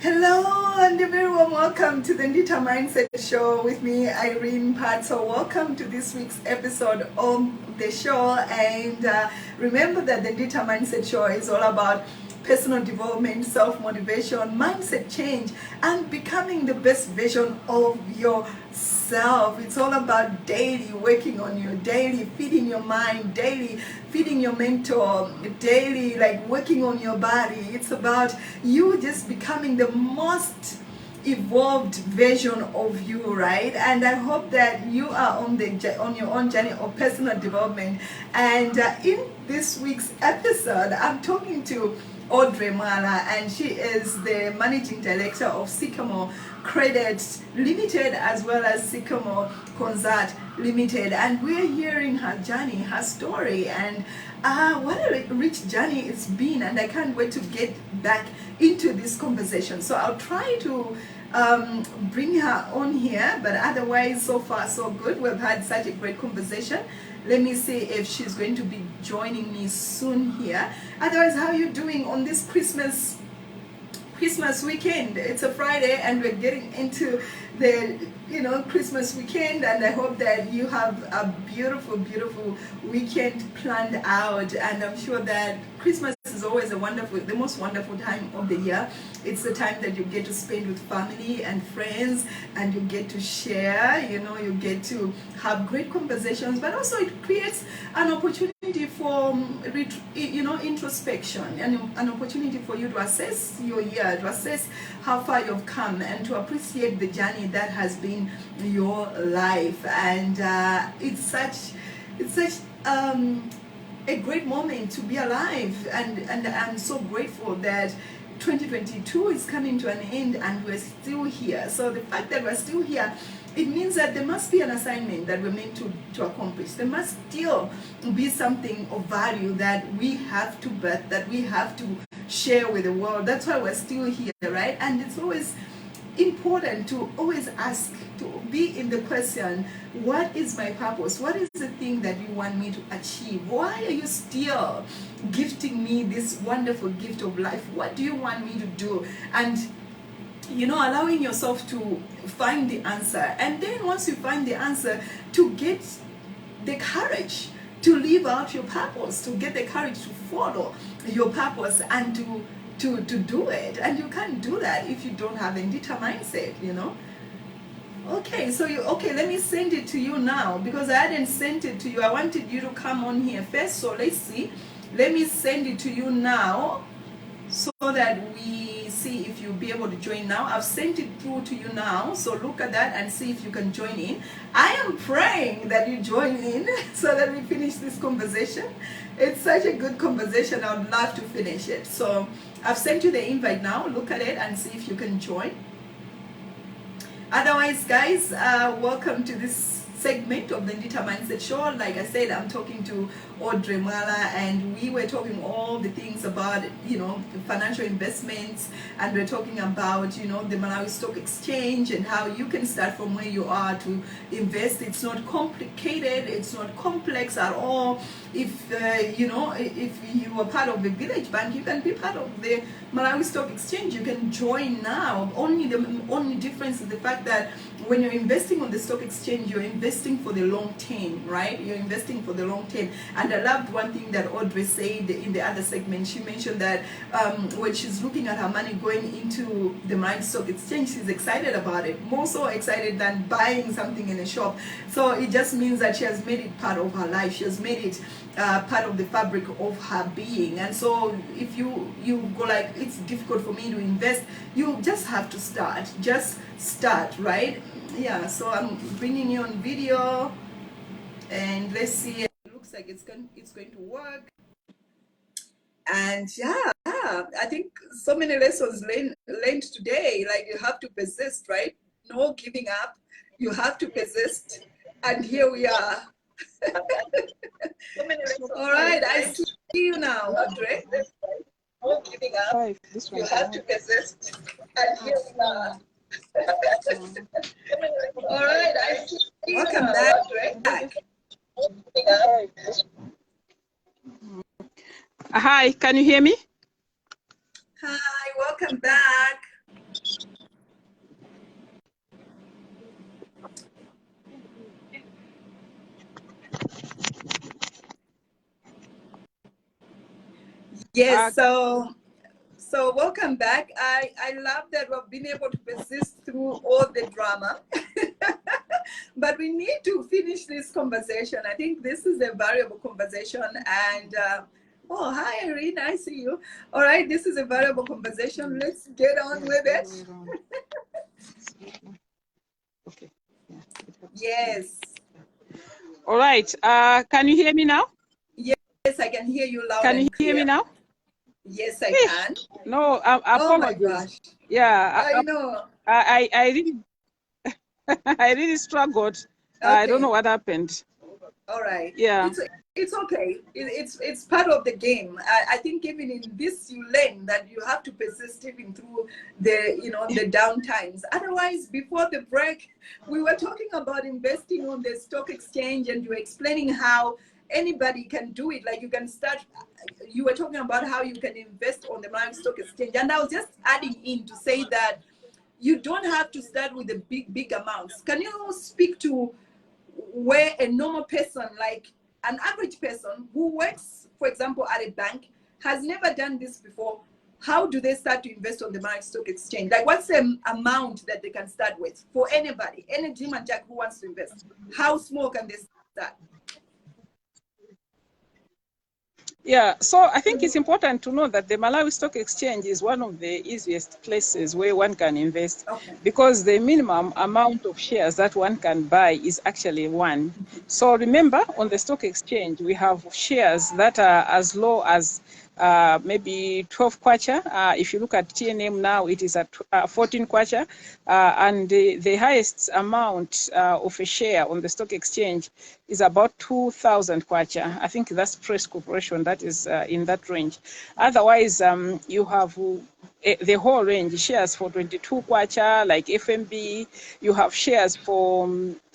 Hello and a very warm welcome to the Nditha Mindset Show with me, Irene Pat. So welcome to this week's episode of the show. And remember that the Nditha Mindset Show is all about personal development, self-motivation, mindset change, and becoming the best version of yourself. It's all about daily working on you, daily feeding your mind, daily feeding your mentor, daily like working on your body. It's about you just becoming the most evolved version of you, right? And I hope that you are on your own journey of personal development. And in this week's episode, I'm talking to Audrey Mwala, and she is the managing director of Sycamore Credit Limited as well as Sycamore Consult Limited, and we're hearing her journey, her story, and what a rich journey it's been, and I can't wait to get back into this conversation. So I'll try to bring her on here, but otherwise so far so good. We've had such a great conversation. Let me see if she's going to be joining me soon here. Otherwise, how are you doing on this Christmas weekend? It's a Friday and we're getting into the Christmas weekend, and I hope that you have a beautiful weekend planned out. And I'm sure that Christmas is always the most wonderful time of the year. It's the time that you get to spend with family and friends, and you get to share, you get to have great conversations, but also it creates an opportunity for introspection, and an opportunity for you to assess your year, to assess how far you've come, and to appreciate the journey that has been your life. And it's such a great moment to be alive, and I'm so grateful that 2022 is coming to an end and we're still here. So the fact that we're still here, it means that there must be an assignment that we're meant to accomplish. There must still be something of value that we have to birth, that we have to share with the world. That's why we're still here, right? And it's always important to always ask, to be in the question, what is my purpose? What is the thing that you want me to achieve? Why are you still gifting me this wonderful gift of life? What do you want me to do? And allowing yourself to find the answer, and then once you find the answer, to get the courage to live out your purpose, to get the courage to follow your purpose, and to do it. And you can't do that if you don't have a Nditha mindset, Okay, so let me send it to you now, because I hadn't sent it to you. I wanted you to come on here first, so let's see. Let me send it to you now so that we see if you'll be able to join now. I've sent it through to you now, so look at that and see if you can join in. I am praying that you join in so that we finish this conversation. It's such a good conversation. I would love to finish it. So I've sent you the invite now. Look at it and see if you can join. Otherwise, guys, welcome to this segment of the Nditha Mindset Show. Like I said, I'm talking to Audrey Mwala, and we were talking all the things about, financial investments, and we're talking about, the Malawi Stock Exchange, and how you can start from where you are to invest. It's not complicated. It's not complex at all. If, if you are part of the Village Bank, you can be part of the Malawi Stock Exchange. You can join now. The only difference is the fact that when you're investing on the stock exchange, you're investing for the long term, right? You're investing for the long term. And I loved one thing that Audrey said in the other segment. She mentioned that when she's looking at her money going into the Malawi Stock Exchange, she's excited about it, more so excited than buying something in a shop. So it just means that she has made it part of her life. She has made it part of the fabric of her being. And so if you go like, it's difficult for me to invest, you just have to start, right? Yeah, so I'm bringing you on video, and let's see. It looks like it's going to work. And yeah, I think so many lessons learned today. Like, you have to persist, right? No giving up. You have to persist, and here we are. All right, I see you now, Audrey. No giving up. You have to persist, and here we are. All right, I see you. Welcome back. Hi, can you hear me? Hi, welcome back. Yes, so welcome back. I love that we've been able to persist through all the drama. But we need to finish this conversation. I think this is a valuable conversation. And oh, hi, Irene. I see you. All right, this is a valuable conversation. Let's get on with it. Okay. Yes. All right. Can you hear me now? Yes, I can hear you loud Can you and clear. hear me now? Yes, I can. No, apologies. Oh my gosh. Yeah, I know. I really, I really struggled. Okay. I don't know what happened. All right. Yeah. It's okay. It's part of the game. I think even in this you learn that you have to persist even through the down times. Otherwise, before the break, we were talking about investing on the stock exchange, and you were explaining how anybody can do it. Like you can start. You were talking about how you can invest on the Malawi Stock Exchange, and I was just adding in to say that you don't have to start with the big amounts. Can you speak to where a normal person, like an average person who works, for example, at a bank, has never done this before? How do they start to invest on the Malawi Stock Exchange? Like, what's the amount that they can start with for anybody, any Jim and Jack who wants to invest? How small can they start? Yeah, so I think it's important to know that the Malawi Stock Exchange is one of the easiest places where one can invest, because the minimum amount of shares that one can buy is actually one. So remember, on the stock exchange, we have shares that are as low as maybe 12 kwacha. If you look at TNM now, it is at 14 kwacha. And the highest amount of a share on the stock exchange is about 2,000 kwacha. I think that's Press Corporation that is in that range. Otherwise, you have the whole range, shares for 22 kwacha, like FMB. You have shares for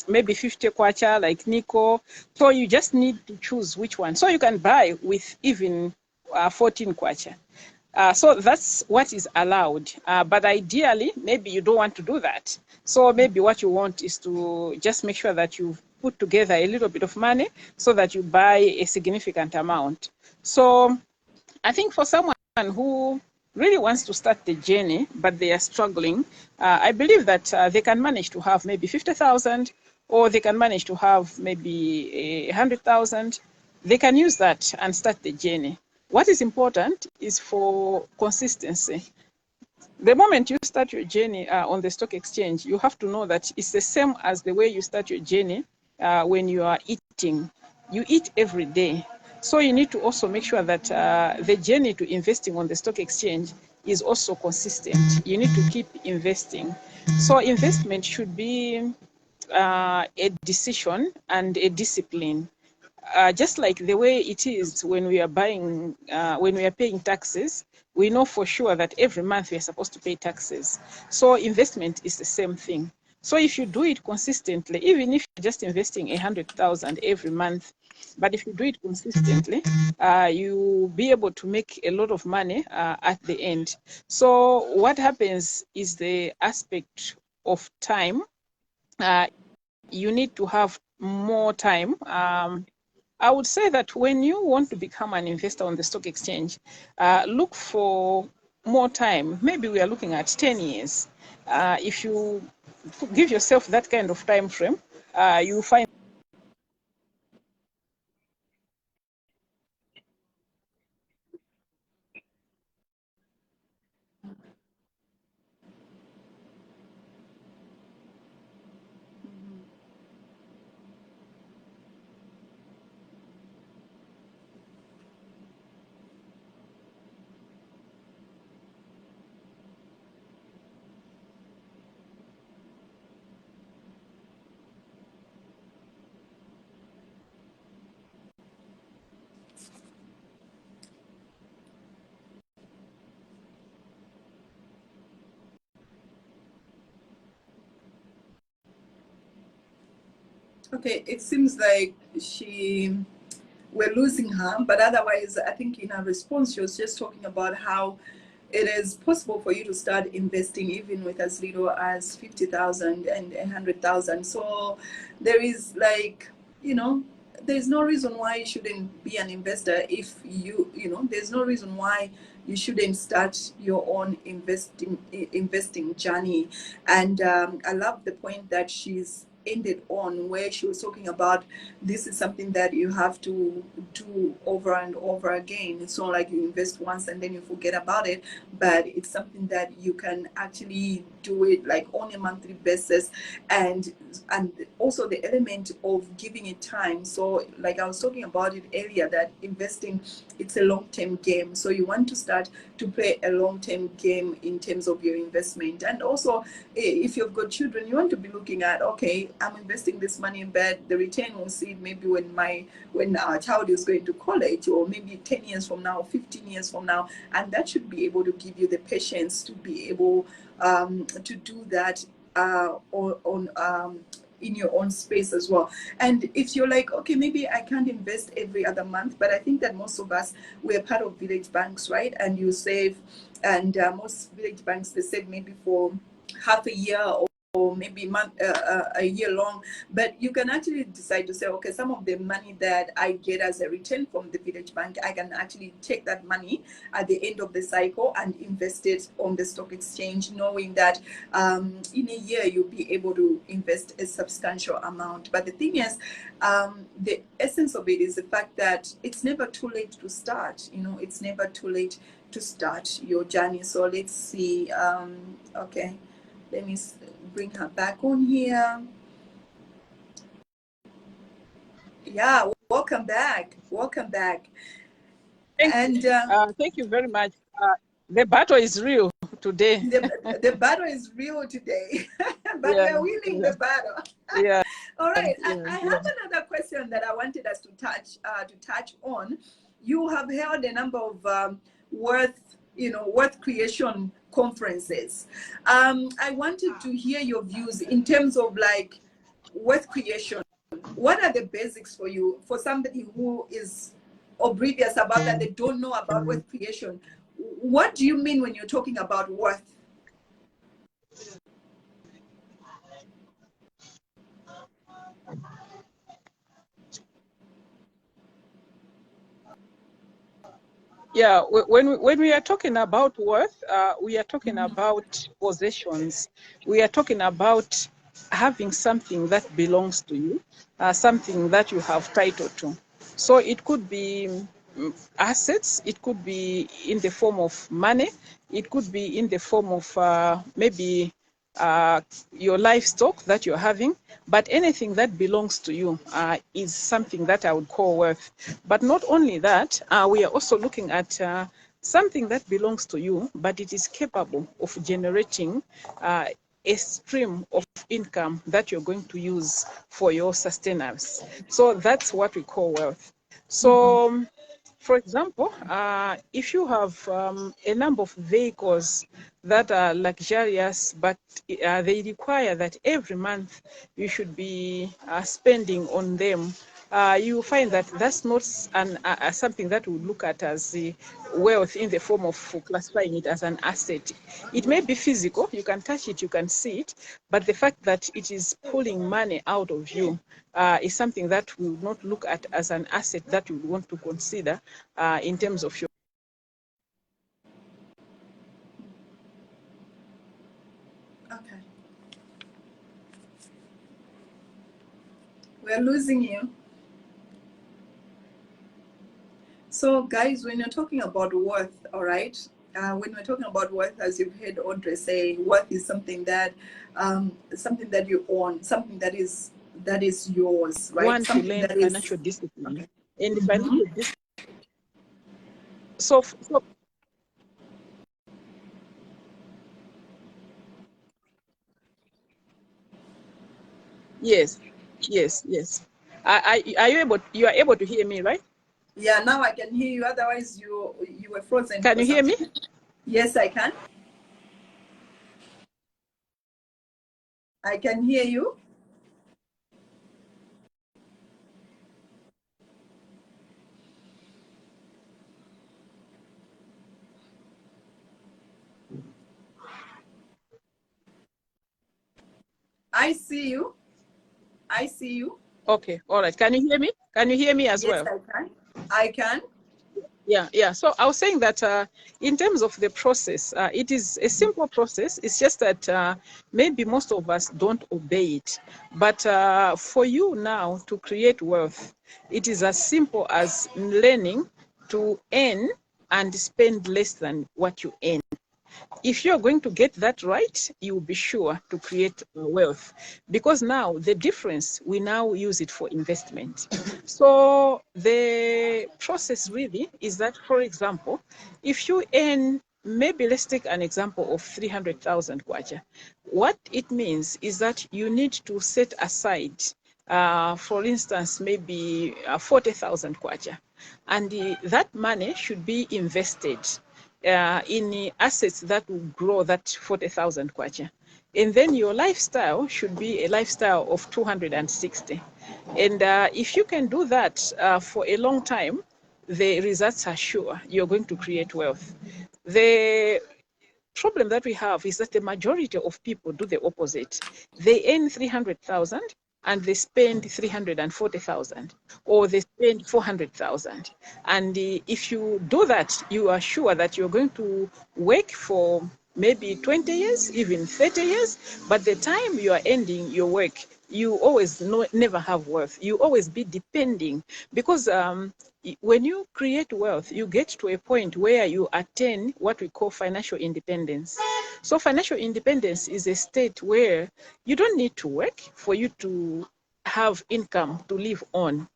maybe 50 kwacha, like Nico. So you just need to choose which one. So you can buy with even 14 kwacha. So that's what is allowed. But ideally, maybe you don't want to do that. So maybe what you want is to just make sure that you put together a little bit of money so that you buy a significant amount. So I think for someone who really wants to start the journey, but they are struggling, I believe that they can manage to have maybe 50,000, or they can manage to have maybe 100,000. They can use that and start the journey. What is important is for consistency. The moment you start your journey on the stock exchange, you have to know that it's the same as the way you start your journey when you are eating. You eat every day. So you need to also make sure that the journey to investing on the stock exchange is also consistent. You need to keep investing. So investment should be a decision and a discipline. Just like the way it is when we are buying, when we are paying taxes, we know for sure that every month we are supposed to pay taxes. So investment is the same thing. So if you do it consistently, even if you're just investing 100,000 every month, but if you do it consistently, you'll be able to make a lot of money at the end. So what happens is the aspect of time. You need to have more time. I would say that when you want to become an investor on the stock exchange, look for more time. Maybe we are looking at 10 years. If you give yourself that kind of time frame, you find Okay, it seems like we're losing her, but otherwise, I think in her response, she was just talking about how it is possible for you to start investing even with as little as 50,000 and 100,000. So there is, like, there's no reason why you shouldn't be an investor. If you know, there's no reason why you shouldn't start your own investing journey. And I love the point that she's ended on, where she was talking about this is something that you have to do over and over again. It's not like you invest once and then you forget about it, but it's something that you can actually do it like on a monthly basis. And also the element of giving it time. So like I was talking about it earlier, that investing, it's a long-term game. So you want to start to play a long-term game in terms of your investment. And also if you've got children, you want to be looking at, okay, I'm investing this money in bed, the return we'll see it maybe when our child is going to college, or maybe 10 years from now, 15 years from now. And that should be able to give you the patience to be able to do that in your own space as well. And if you're like, okay, maybe I can't invest every other month, but I think that most of us, we're part of village banks, right? And you save, and most village banks, they save maybe for half a year, or maybe a year long. But you can actually decide to say, okay, some of the money that I get as a return from the village bank, I can actually take that money at the end of the cycle and invest it on the stock exchange, knowing that in a year you'll be able to invest a substantial amount. But the thing is, the essence of it is the fact that it's never too late to start. You know, it's never too late to start your journey. So let's see. Okay, let me bring her back on here. Yeah, welcome back. Welcome back. Thank you very much. The battle is real today. The battle is real today, but Yeah, we're winning the battle. yeah. All right. Yeah, I have another question that I wanted us to touch on. You have held a number of wealth creation conferences. I wanted to hear your views in terms of like wealth creation. What are the basics for you, for somebody who is oblivious about that, they don't know about wealth creation? What do you mean when you're talking about wealth? Yeah, when we are talking about worth, we are talking about possessions. We are talking about having something that belongs to you, something that you have title to. So it could be assets, it could be in the form of money, it could be in the form of maybe your livestock that you're having, but anything that belongs to you is something that I would call wealth. But not only that, we are also looking at something that belongs to you, but it is capable of generating a stream of income that you're going to use for your sustenance. So that's what we call wealth. So for example, if you have a number of vehicles that are luxurious, but they require that every month you should be spending on them, you find that that's not something that we would look at as the wealth in the form of classifying it as an asset. It may be physical, you can touch it, you can see it, but the fact that it is pulling money out of you is something that we would not look at as an asset that we would want to consider in terms of your. Okay. We're losing you. So guys, when you're talking about worth, all right, when we're talking about worth, as you've heard Audrey say, worth is something that you own, something that is yours, right? Want to Something learn that is financial discipline. okay. And financial discipline. So yes, yes. Are you are able to hear me, right? Yeah, now I can hear you. Otherwise, you were frozen Can for you hear some me? time. Yes, I can. I can hear you. I see you. I see you. Okay, all right. Can you hear me? Can you hear me as Yes, well? I can. I can. Yeah. So I was saying that in terms of the process, it is a simple process. It's just that maybe most of us don't obey it. But for you now to create wealth, it is as simple as learning to earn and spend less than what you earn. If you're going to get that right, you will be sure to create wealth, because now the difference, we now use it for investment. So the process really is that, for example, if you earn, maybe let's take an example of 300,000 kwacha. What it means is that you need to set aside, for instance, maybe 40,000 kwacha, and that money should be invested in assets that will grow that 40,000 kwacha. And then your lifestyle should be a lifestyle of 260. And if you can do that for a long time, the results are sure. You're going to create wealth. The problem that we have is that the majority of people do the opposite. They earn 300,000 and they spend 340,000, or they spend 400,000. And if you do that, you are sure that you're going to work for maybe 20 years, even 30 years. But the time you are ending your work, you always never have wealth. You always be depending, because when you create wealth, you get to a point where you attain what we call financial independence. So financial independence is a state where you don't need to work for you to have income to live on,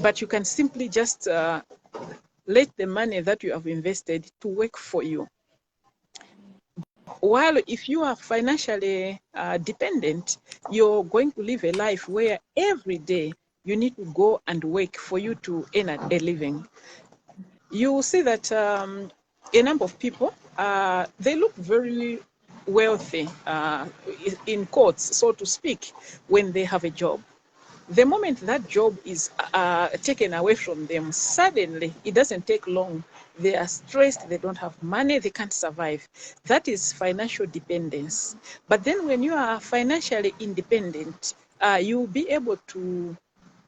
but you can simply just let the money that you have invested to work for you. While if you are financially dependent, you're going to live a life where every day you need to go and work for you to earn a living. You will see that a number of people, they look very wealthy, in quotes, so to speak, when they have a job. The moment that job is taken away from them, suddenly, it doesn't take long. They are stressed, they don't have money, they can't survive. That is financial dependence. But then when you are financially independent, you'll be able to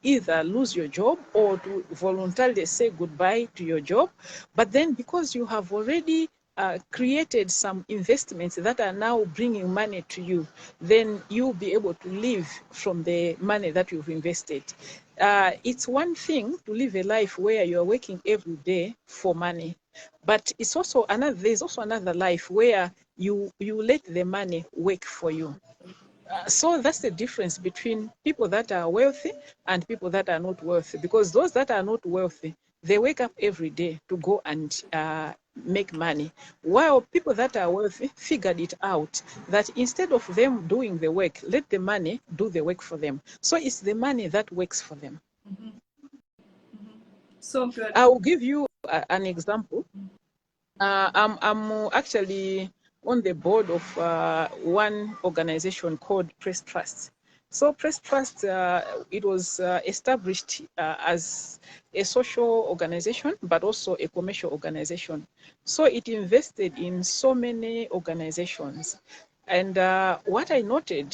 either lose your job or to voluntarily say goodbye to your job. But then because you have already created some investments that are now bringing money to you, then you'll be able to live from the money that you've invested. It's one thing to live a life where you're working every day for money, but it's also another, there's also another life where you let the money work for you. So that's the difference between people that are wealthy and people that are not wealthy, because those that are not wealthy, they wake up every day to go and make money, while people that are wealthy figured it out that instead of them doing the work, let the money do the work for them. So it's the money that works for them. So good. I will give you an example. I'm actually on the board of one organization called Press Trust. So Press Trust, it was established as a social organization, but also a commercial organization. So it invested in so many organizations. And what I noted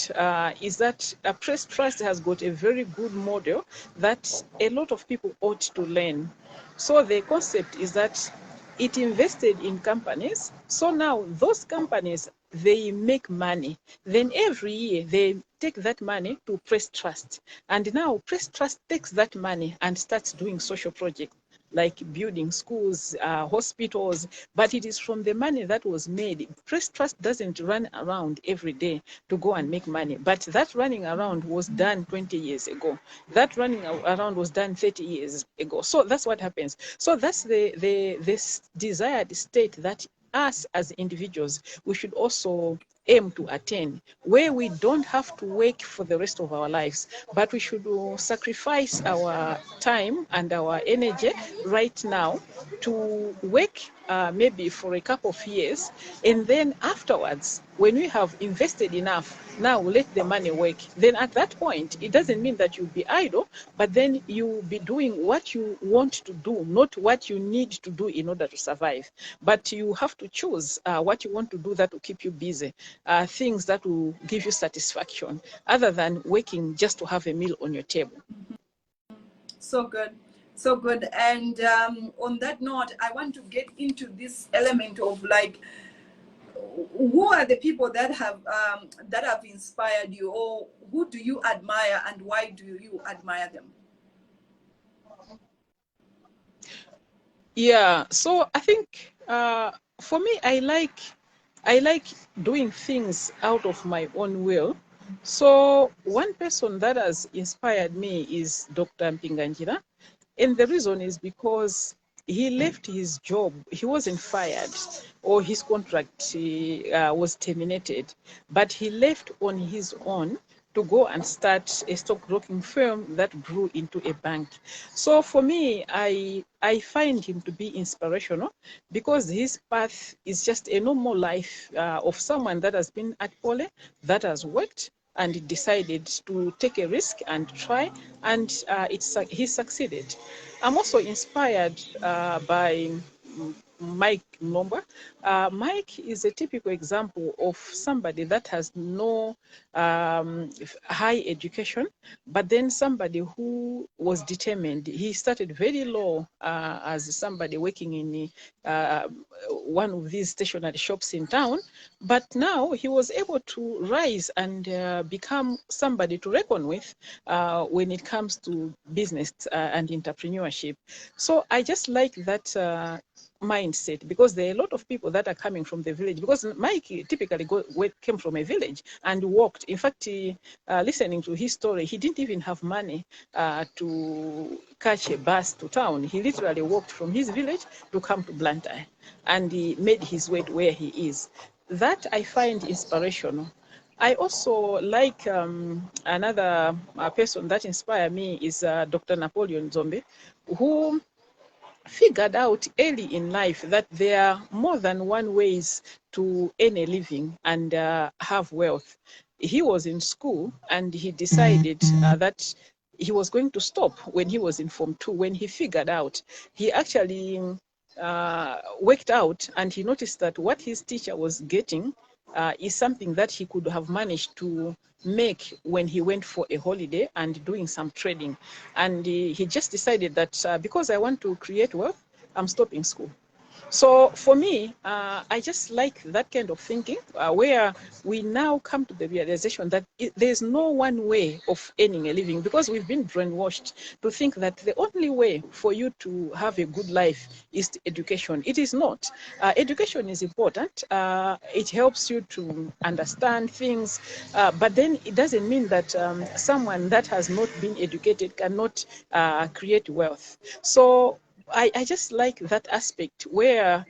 is that Press Trust has got a very good model that a lot of people ought to learn. So the concept is that it invested in companies. So now those companies, they make money. Then every year they take that money to Press Trust. And now Press Trust takes that money and starts doing social projects like building schools, hospitals, but it is from the money that was made. Press Trust doesn't run around every day to go and make money, but that running around was done 20 years ago. That running around was done 30 years ago. So that's what happens. So that's this desired state that us as individuals, we should also aim to attain, where we don't have to work for the rest of our lives, but we should sacrifice our time and our energy right now to work maybe for a couple of years, and then afterwards, when we have invested enough, now let the money work. Then at that point, it doesn't mean that you'll be idle, but then you'll be doing what you want to do, not what you need to do in order to survive. But you have to choose what you want to do that will keep you busy, things that will give you satisfaction, other than working just to have a meal on your table. So good. So good. And on that note, I want to get into this element of like, who are the people that have inspired you, or who do you admire, and why do you admire them? Yeah, so I think for me, I like doing things out of my own will. So one person that has inspired me is Dr. Mpinganjira. And the reason is because he left his job. He wasn't fired or his contract was terminated, but he left on his own to go and start a stockbroking firm that grew into a bank. So for me, I find him to be inspirational because his path is just a normal life of someone that has been at Pole, that has worked, and decided to take a risk and try, and he succeeded. I'm also inspired by Mike Mwala. Mike is a typical example of somebody that has no high education, but then somebody who was determined. He started very low as somebody working in one of these stationery shops in town, but now he was able to rise and become somebody to reckon with when it comes to business and entrepreneurship. So I just like that mindset, because there are a lot of people that are coming from the village, because Mike typically came from a village and walked. In fact, listening to his story, he didn't even have money to catch a bus to town. He literally walked from his village to come to Blantyre, and he made his way to where he is. That I find inspirational. I also like another person that inspired me is Dr. Napoleon Zombe, who figured out early in life that there are more than one ways to earn a living and have wealth. He was in school and he decided that he was going to stop when he was in Form 2. When he figured out, he actually worked out, and he noticed that what his teacher was getting is something that he could have managed to make when he went for a holiday and doing some trading. And he just decided that because I want to create wealth, I'm stopping school. So for me, I just like that kind of thinking where we now come to the realization that there's no one way of earning a living, because we've been brainwashed to think that the only way for you to have a good life is education. It is not. Education is important. It helps you to understand things, but then it doesn't mean that someone that has not been educated cannot create wealth. So I just like that aspect where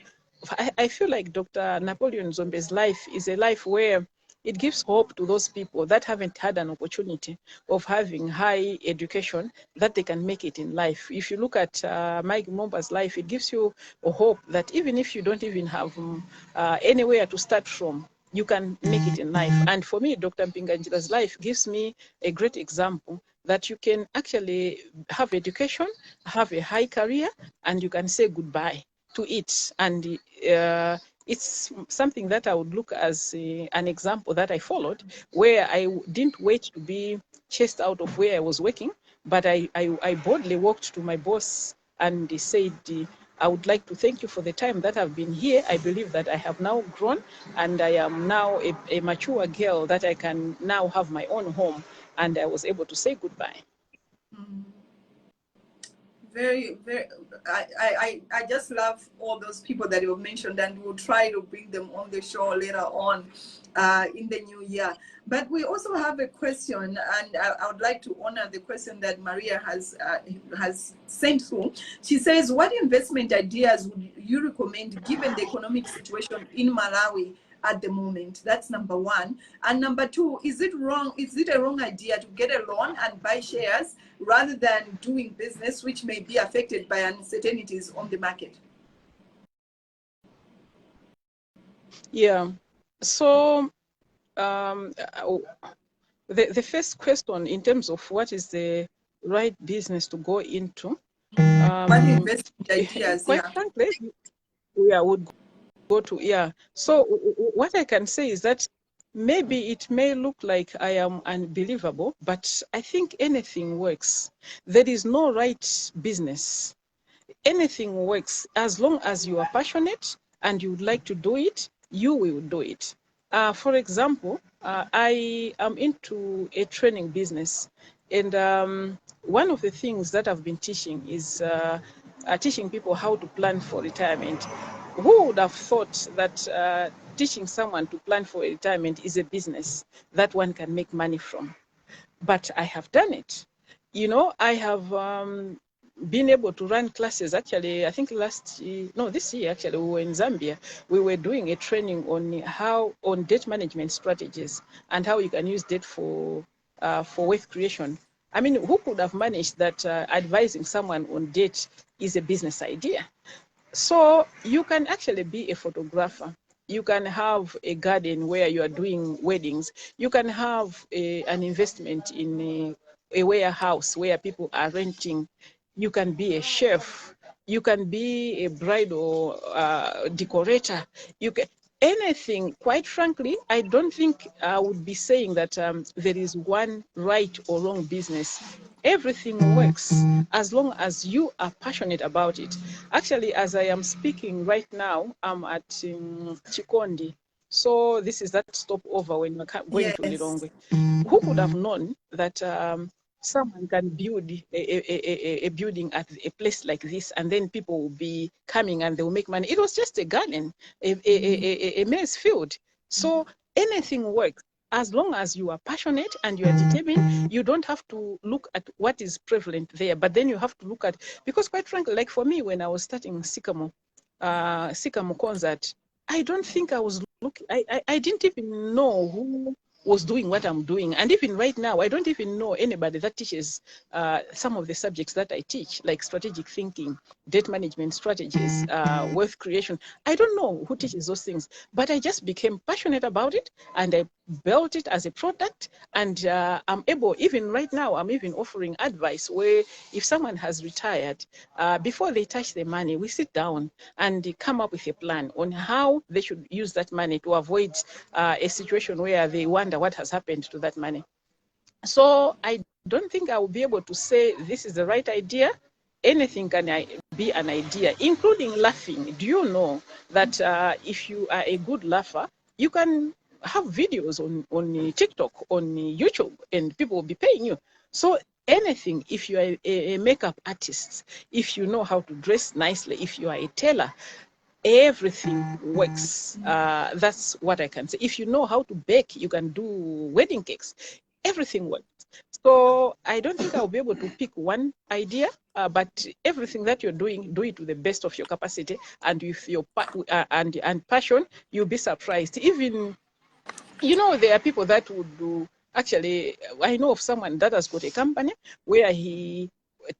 I feel like Dr. Napoleon Zombe's life is a life where it gives hope to those people that haven't had an opportunity of having high education, that they can make it in life. If you look at Mike Mwala's life, it gives you a hope that even if you don't even have anywhere to start from, you can make it in life. And for me, Dr. Mpinganjira's life gives me a great example that you can actually have education, have a high career, and you can say goodbye to it. And it's something that I would look as an example that I followed, where I didn't wait to be chased out of where I was working, but I boldly walked to my boss and said, I would like to thank you for the time that I've been here. I believe that I have now grown, and I am now a mature girl that I can now have my own home. And I was able to say goodbye. Very, very, I just love all those people that you mentioned, and we'll try to bring them on the show later on in the new year. But we also have a question, and I would like to honor the question that Maria has sent through. She says, what investment ideas would you recommend given the economic situation in Malawi at the moment? That's number one. And number two, is it a wrong idea to get a loan and buy shares rather than doing business which may be affected by uncertainties on the market? Yeah. So the first question in terms of what is the right business to go into, What investment ideas? quite frankly, yeah, would go to, yeah. So what I can say is that maybe it may look like I am unbelievable, but I think anything works. There is no right business. Anything works as long as you are passionate and you would like to do it, you will do it. For example, I am into a training business, and one of the things that I've been teaching is teaching people how to plan for retirement. Who would have thought that teaching someone to plan for retirement is a business that one can make money from? But I have done it. You know, I have been able to run classes. Actually, I think this year, actually, we were in Zambia. We were doing a training on debt management strategies and how you can use debt for wealth creation. I mean, who could have managed that advising someone on debt is a business idea? So you can actually be a photographer. You can have a garden where you are doing weddings. You can have an investment in a warehouse where people are renting. You can be a chef. You can be a bridal decorator. You can anything. Quite frankly, I don't think I would be saying that there is one right or wrong business. Everything works as long as you are passionate about it. Actually, as I am speaking right now, I'm at Chikondi. So this is that stopover when you're going to Lilongwe. Who could have known that someone can build a building at a place like this, and then people will be coming and they will make money? It was just a garden, a maize field. So anything works. As long as you are passionate and you are determined, you don't have to look at what is prevalent there, but then you have to look at, because quite frankly, like for me, when I was starting Sycamore concert, I don't think I was looking, I didn't even know who was doing what I'm doing. And even right now, I don't even know anybody that teaches some of the subjects that I teach, like strategic thinking, debt management strategies, wealth creation. I don't know who teaches those things, but I just became passionate about it and I built it as a product. And I'm able, even right now, I'm even offering advice where if someone has retired, before they touch the money, we sit down and come up with a plan on how they should use that money to avoid a situation where they wonder what has happened to that money. So I don't think I will be able to say this is the right idea. Anything can be an idea, including laughing. Do you know that if you are a good laugher, you can have videos on TikTok, on YouTube, and people will be paying you. So anything, if you are a makeup artist, if you know how to dress nicely, if you are a tailor, everything works. That's what I can say. If you know how to bake, you can do wedding cakes. Everything works. So I don't think I'll be able to pick one idea, but everything that you're doing, do it to the best of your capacity and with your and passion. You'll be surprised. Even, you know, there are people that would do. Actually, I know of someone that has got a company where he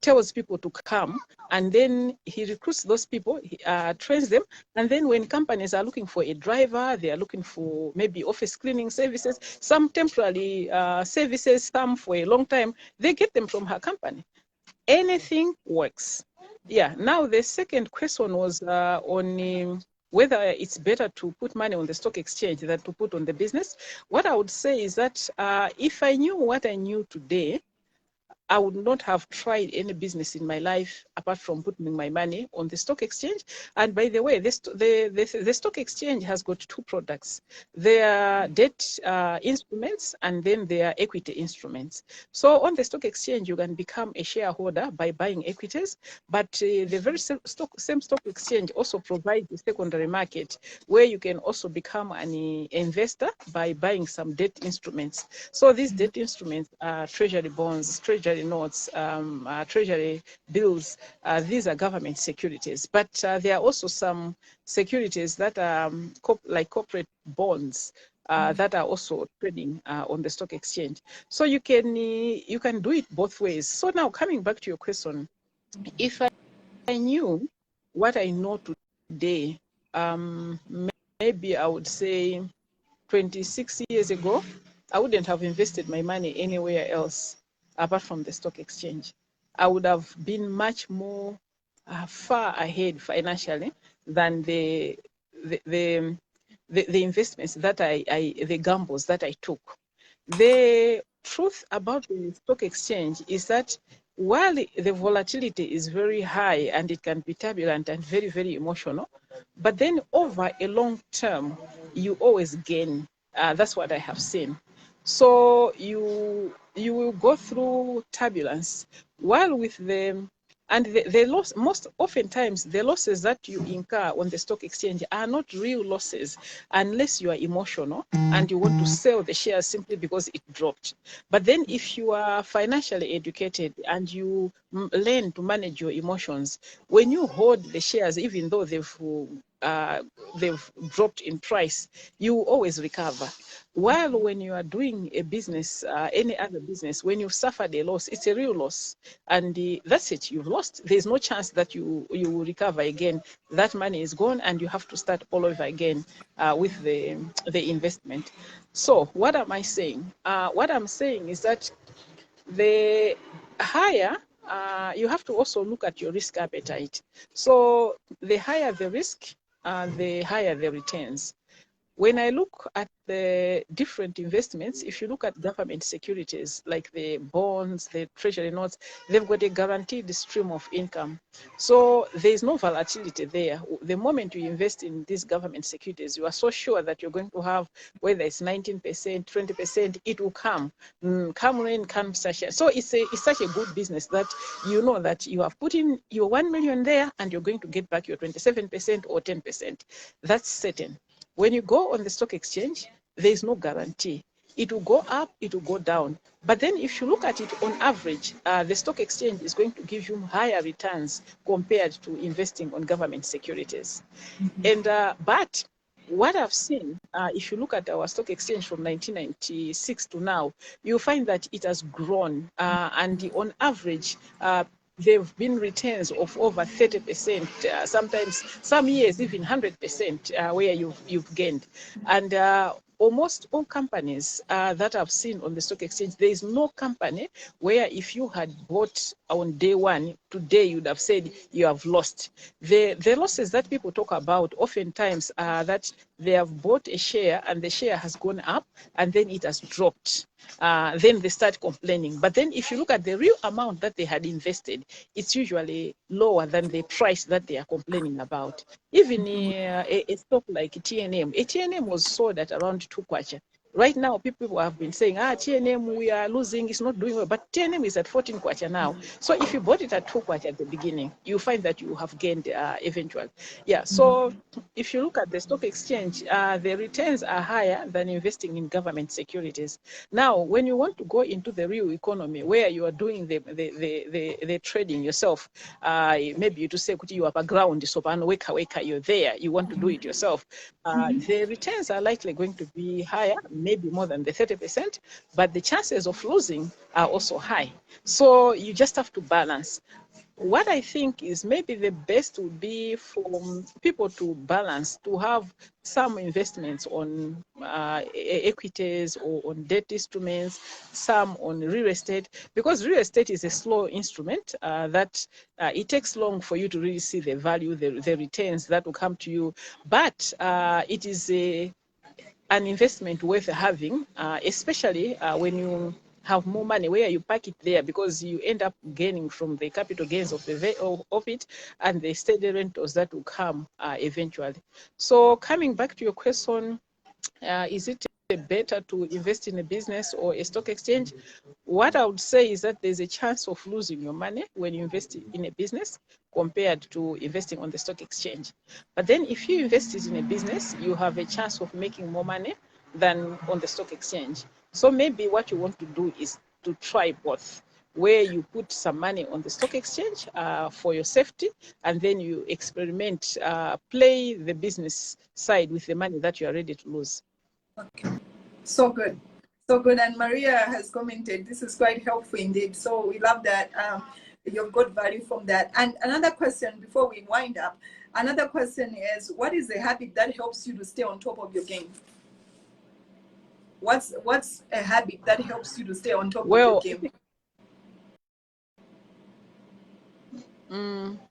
tells people to come, and then he recruits those people, he, trains them, and then when companies are looking for a driver, they are looking for maybe office cleaning services, some temporary services, some for a long time, they get them from her company. Anything works. Yeah. Now the second question was on whether it's better to put money on the stock exchange than to put on the business. What I would say is that if I knew what I knew today, I would not have tried any business in my life apart from putting my money on the stock exchange. And by the way, the stock exchange has got two products. There are debt instruments and then there are equity instruments. So on the stock exchange, you can become a shareholder by buying equities, but the very same stock exchange also provides a secondary market where you can also become an investor by buying some debt instruments. So these debt instruments are treasury bonds, treasury notes, treasury bills. These are government securities, but there are also some securities that are like corporate bonds that are also trading on the stock exchange. So you can do it both ways. So now coming back to your question, if I knew what I know today, maybe I would say 26 years ago, I wouldn't have invested my money anywhere else apart from the stock exchange. I would have been much more far ahead financially than the investments that the gambles that I took. The truth about the stock exchange is that while the volatility is very high and it can be turbulent and very, very emotional, but then over a long term, you always gain. That's what I have seen. So you will go through turbulence while with them. And the loss, most oftentimes, the losses that you incur on the stock exchange are not real losses unless you are emotional and you want to sell the shares simply because it dropped. But then if you are financially educated and you learn to manage your emotions, when you hold the shares, even though they've dropped in price, you always recover. While when you are doing a business, any other business, when you've suffered a loss, it's a real loss. And that's it, you've lost. There's no chance that you will recover again. That money is gone and you have to start all over again with the investment. So what am I saying? What I'm saying is that the higher, you have to also look at your risk appetite. So the higher the risk, the higher the returns. When I look at the different investments, if you look at government securities, like the bonds, the treasury notes, they've got a guaranteed stream of income. So there's no volatility there. The moment you invest in these government securities, you are so sure that you're going to have, whether it's 19%, 20%, it will come. Come rain, come sunshine. So it's such a good business that you know that you have put in your 1 million there and you're going to get back your 27% or 10%. That's certain. When you go on the stock exchange, there is no guarantee. It will go up, it will go down. But then if you look at it on average, the stock exchange is going to give you higher returns compared to investing on government securities. And but what I've seen, if you look at our stock exchange from 1996 to now, you'll find that it has grown. And on average, they've been returns of over 30%, sometimes some years even 100% where you've gained. And almost all companies that I've seen on the stock exchange, there is no company where if you had bought on day one, today you'd have said you have lost. The losses that people talk about oftentimes are that they have bought a share and the share has gone up and then it has dropped. Then they start complaining. But then if you look at the real amount that they had invested, it's usually lower than the price that they are complaining about. Even a stock like TNM, a TNM was sold at around 2 kwacha. Right now, people have been saying, TNM, we are losing, it's not doing well. But TNM is at 14 kwacha now. So if you bought it at 2 kwacha at the beginning, you find that you have gained eventually. Yeah, so if you look at the stock exchange, the returns are higher than investing in government securities. Now, when you want to go into the real economy, where you are doing the trading yourself, maybe to say, you have a ground, so you're there, you want to do it yourself, the returns are likely going to be higher, maybe more than the 30%, but the chances of losing are also high. So you just have to balance. What I think is maybe the best would be for people to balance, to have some investments on equities or on debt instruments, some on real estate, because real estate is a slow instrument that it takes long for you to really see the value, the returns that will come to you. But it is an investment worth having, especially when you have more money where you park it there, because you end up gaining from the capital gains of it and the steady rentals that will come eventually. So coming back to your question, is it better to invest in a business or a stock exchange? What I would say is that there's a chance of losing your money when you invest in a business compared to investing on the stock exchange. But then if you invest it in a business, you have a chance of making more money than on the stock exchange. So maybe what you want to do is to try both, where you put some money on the stock exchange for your safety, and then you experiment, play the business side with the money that you are ready to lose. Okay, so good. So good. And Maria has commented, this is quite helpful indeed. So we love that. You've got value from that. And another question before we wind up, Another question is, what is a habit that helps you to stay on top of your game? What's a habit that helps you to stay on top of your Well, game?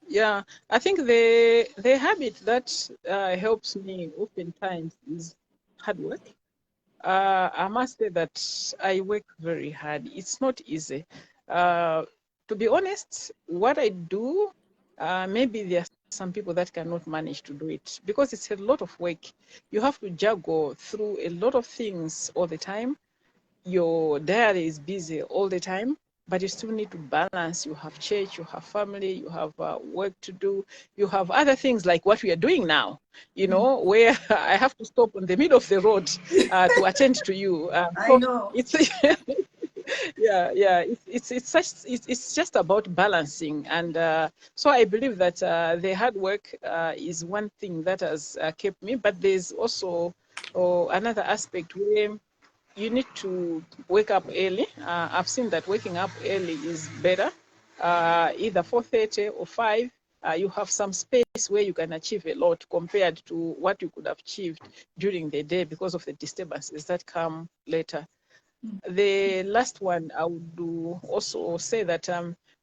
yeah, I think the habit that helps me oftentimes is hard work. I must say that I work very hard. It's not easy. To be honest, what I do, maybe there are some people that cannot manage to do it because it's a lot of work. You have to juggle through a lot of things all the time. Your diary is busy all the time, but you still need to balance. You have church, you have family, you have work to do, you have other things like what we are doing now, where I have to stop on the middle of the road to attend to you. I So know. it's yeah, it's just about balancing, and so I believe that the hard work is one thing that has kept me, but there's also another aspect where you need to wake up early. I've seen that waking up early is better, either 4:30 or 5. You have some space where you can achieve a lot compared to what you could have achieved during the day because of the disturbances that come later. The last one, I would also say that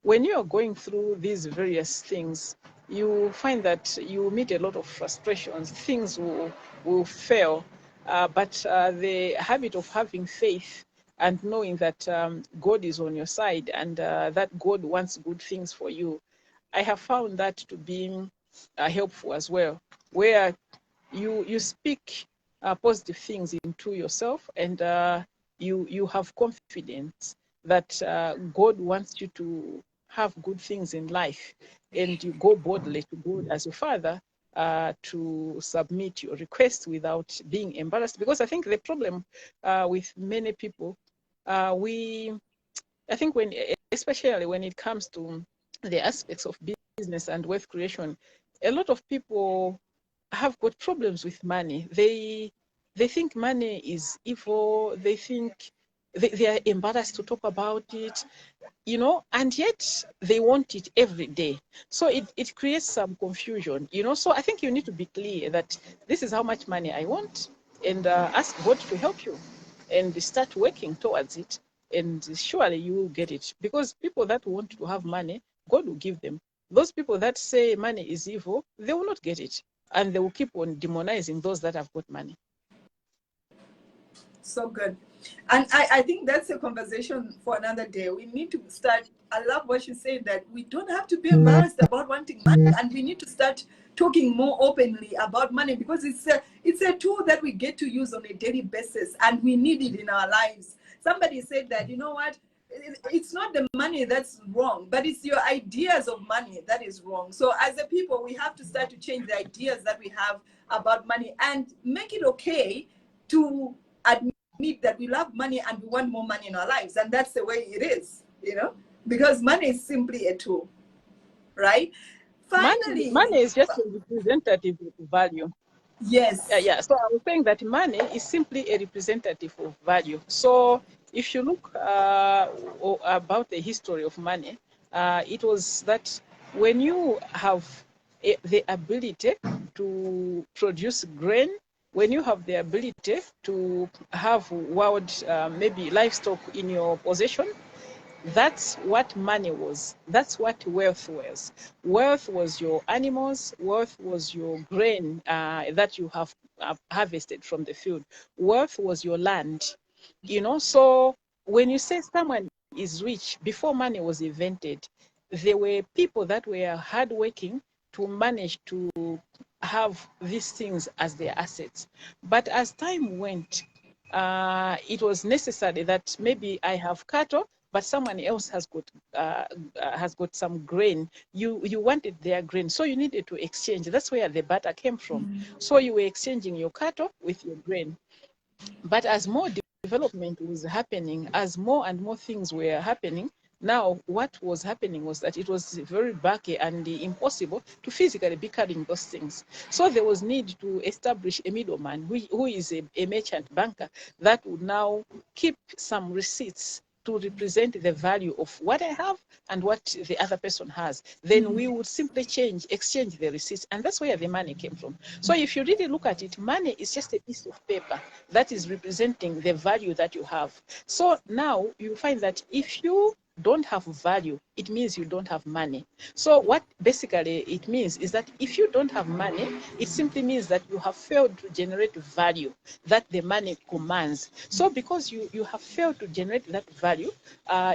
when you are going through these various things, you find that you meet a lot of frustrations. Things will fail, but the habit of having faith and knowing that God is on your side and that God wants good things for you, I have found that to be helpful as well, where you speak positive things into yourself, and you have confidence that God wants you to have good things in life, and you go boldly to God as your Father to submit your request without being embarrassed. Because I think the problem with many people, I think especially when it comes to the aspects of business and wealth creation, a lot of people have got problems with money. They think money is evil. They think they are embarrassed to talk about it, and yet they want it every day. So it creates some confusion. So I think you need to be clear that this is how much money I want, and ask God to help you and start working towards it. And surely you will get it, because people that want to have money, God will give them. Those people that say money is evil, they will not get it, and they will keep on demonizing those that have got money. So good. And I think that's a conversation for another day. We need to start. I love what you say, that we don't have to be embarrassed about wanting money, and we need to start talking more openly about money, because it's a tool that we get to use on a daily basis, and we need it in our lives. Somebody said that, you know what, it's not the money that's wrong, but it's your ideas of money that is wrong. So as a people, we have to start to change the ideas that we have about money and make it okay to admit that we love money and we want more money in our lives. And that's the way it is, because money is simply a tool, right? Finally, money is just a representative of value. yes. Yeah. So I was saying that money is simply a representative of value. So if you look about the history of money, it was that when you have the ability to produce grain, when you have the ability to have wild, maybe livestock in your possession, that's what money was. That's what wealth was. Wealth was your animals. Wealth was your grain that you have harvested from the field. Wealth was your land. So when you say someone is rich, before money was invented, there were people that were hardworking to manage to have these things as their assets. But as time went, it was necessary that maybe I have cattle, but someone else has got some grain. You wanted their grain, so you needed to exchange. That's where the barter came from. So you were exchanging your cattle with your grain. But as more development was happening, as more and more things were happening, now what was happening was that it was very bulky and impossible to physically be carrying those things. So there was need to establish a middleman who is a merchant banker that would now keep some receipts to represent the value of what I have and what the other person has, then we would simply exchange the receipts. And that's where the money came from. So if you really look at it, money is just a piece of paper that is representing the value that you have. So now you find that if you don't have value, it means you don't have money. So what basically it means is that if you don't have money, it simply means that you have failed to generate value that the money commands. So because you have failed to generate that value,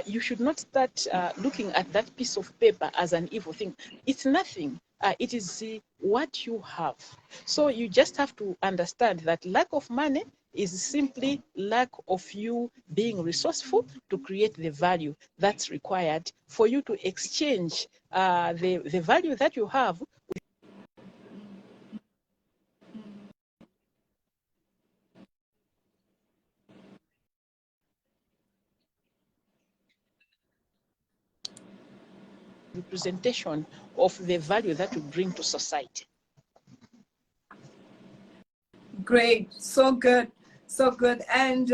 you should not start looking at that piece of paper as an evil thing. It's nothing. It is what you have. So you just have to understand that lack of money is simply lack of you being resourceful to create the value that's required for you to exchange the value that you have. Representation of the value that you bring to society. Great, so good, so good. And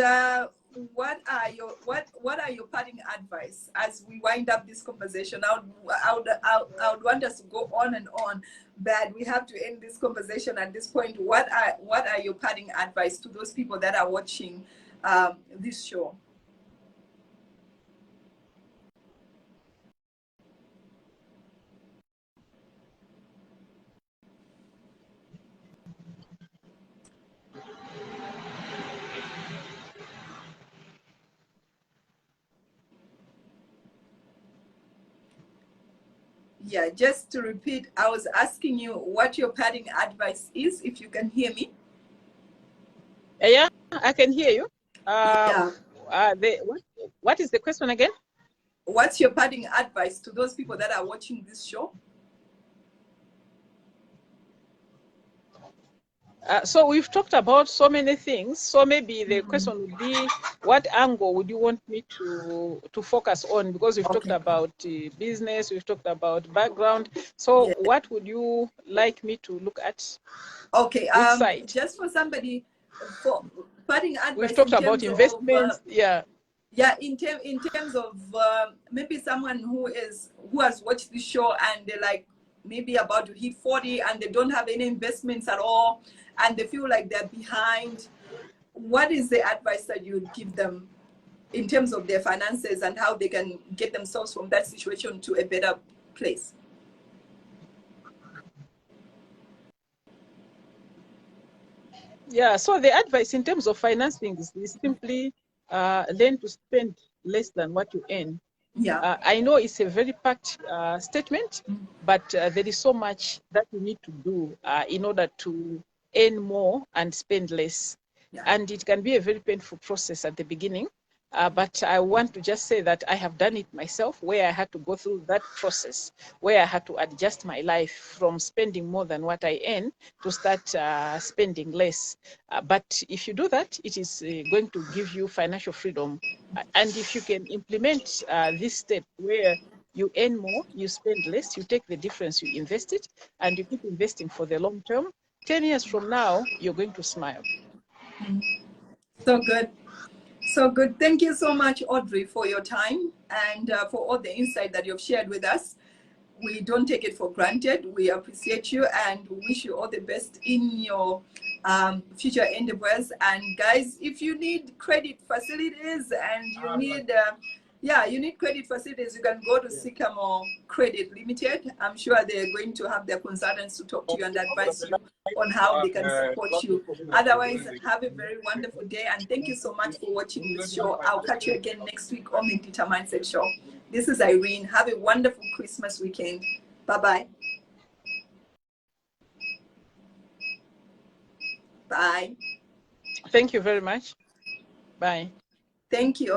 what are your parting advice as we wind up this conversation? I would want us to go on and on, but we have to end this conversation at this point. What are your parting advice to those people that are watching this show? Yeah, just to repeat, I was asking you what your parting advice is, if you can hear me. Yeah, I can hear you. Yeah. What is the question again? What's your parting advice to those people that are watching this show? So we've talked about so many things. So maybe the question would be, what angle would you want me to focus on? Because we've talked about business, we've talked about background. So what would you like me to look at? Okay. Which side? Just for somebody, for parting advice. We've talked about investments. Yeah, in terms of maybe someone who has watched the show and they're like maybe about to hit 40 and they don't have any investments at all and they feel like they're behind. What is the advice that you would give them in terms of their finances and how they can get themselves from that situation to a better place? Yeah, so the advice in terms of financing is simply learn to spend less than what you earn. Yeah. I know it's a very packed statement, but there is so much that you need to do in order to earn more and spend less. Yeah. And it can be a very painful process at the beginning. But I want to just say that I have done it myself, where I had to go through that process, where I had to adjust my life from spending more than what I earn to start spending less. But if you do that, it is going to give you financial freedom. And if you can implement this step where you earn more, you spend less, you take the difference, you invest it, and you keep investing for the long term, 10 years from now, you're going to smile. So good. So good. Thank you so much, Audrey, for your time and for all the insight that you've shared with us. We don't take it for granted. We appreciate you and wish you all the best in your future endeavors. And guys, if you need credit facilities and you need you need credit facilities, you can go to Sycamore Credit Limited. I'm sure they're going to have their consultants to talk to you and advise you on how they can support you. Otherwise, have a very wonderful day and thank you so much for watching this show. I'll catch you again next week on the Nditha Mindset Show. This is Irene. Have a wonderful Christmas weekend. Bye-bye. Bye. Thank you very much. Bye. Thank you.